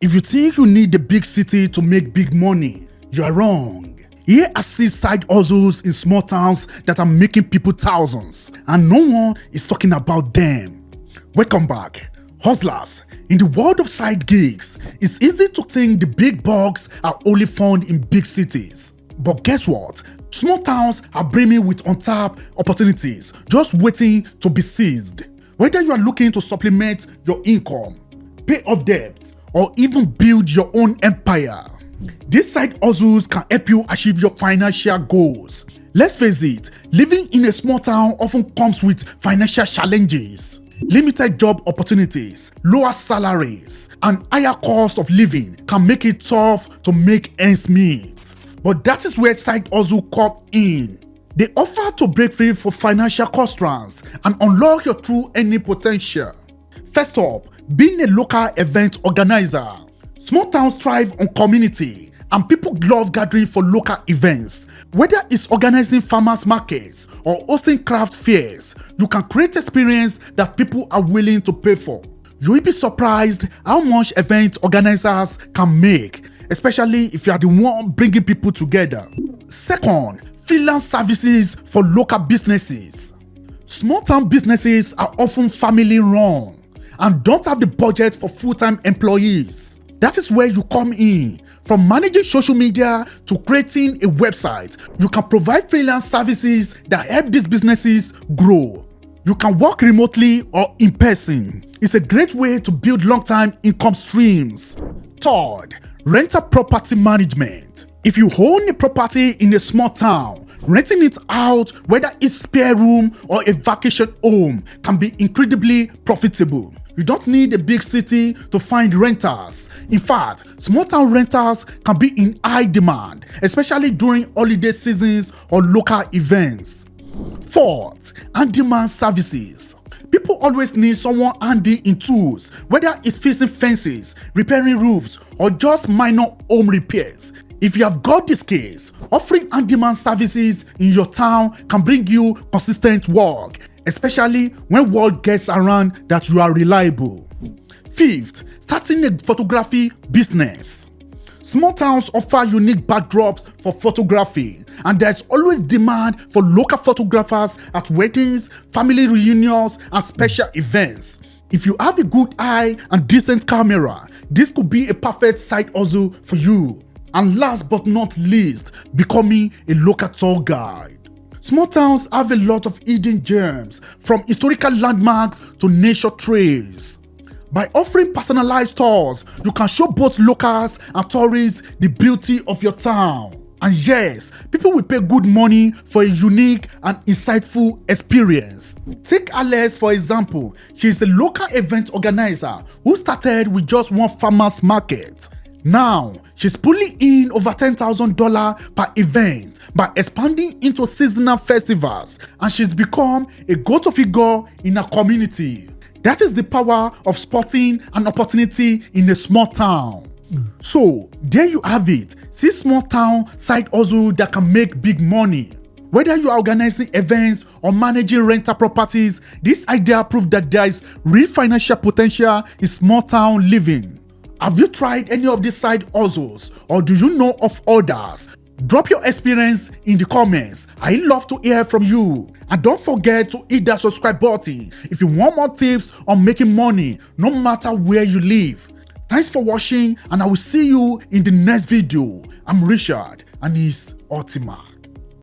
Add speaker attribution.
Speaker 1: If you think you need the big city to make big money, you are wrong. Here I see side hustles in small towns that are making people thousands, and no one is talking about them. Welcome back, hustlers. In the world of side gigs, it's easy to think the big bucks are only found in big cities. But guess what? Small towns are brimming with untapped opportunities, just waiting to be seized. Whether you are looking to supplement your income, pay off debt, or even build your own empire, these side hustles can help you achieve your financial goals. Let's face it, living in a small town often comes with financial challenges. Limited job opportunities, lower salaries, and higher cost of living can make it tough to make ends meet. But that is where side hustle come in. They offer to break free from financial constraints and unlock your true earning potential. First up, being a local event organizer. Small towns thrive on community, and people love gathering for local events. Whether it's organizing farmers markets or hosting craft fairs, you can create experience that people are willing to pay for. You will be surprised how much event organizers can make, especially if you are the one bringing people together. Second, freelance services for local businesses. Small town businesses are often family run and don't have the budget for full-time employees. That is where you come in. From managing social media to creating a website, you can provide freelance services that help these businesses grow. You can work remotely or in person. It's a great way to build long-term income streams. Third, rental property management. If you own a property in a small town, renting it out, whether it's spare room or a vacation home, can be incredibly profitable. You don't need a big city to find renters. In fact, small town renters can be in high demand, especially during holiday seasons or local events. Fourth, on-demand services. People always need someone handy in tools, whether it's fixing fences, repairing roofs, or just minor home repairs. If you have got this case, offering on-demand services in your town can bring you consistent work, especially when word gets around that you are reliable. Fifth, starting a photography business. Small towns offer unique backdrops for photography, and there's always demand for local photographers at weddings, family reunions, and special events. If you have a good eye and decent camera, this could be a perfect side hustle for you. And last but not least, becoming a local tour guide. Small towns have a lot of hidden gems, from historical landmarks to nature trails. By offering personalized tours, you can show both locals and tourists the beauty of your town. And yes, people will pay good money for a unique and insightful experience. Take Alex for example. She is a local event organizer who started with just one farmers market. Now, she's pulling in over $10,000 per event by expanding into seasonal festivals, and she's become a go-to figure in her community. That is the power of spotting an opportunity in a small town. So, there you have it. See small town side hustle that can make big money. Whether you are organizing events or managing rental properties, this idea proves that there is real financial potential in small town living. Have you tried any of these side hustles, or do you know of others? Drop your experience in the comments. I love to hear from you. And don't forget to hit that subscribe button if you want more tips on making money, no matter where you live. Thanks for watching, and I will see you in the next video. I'm Richard, and he's Ultima.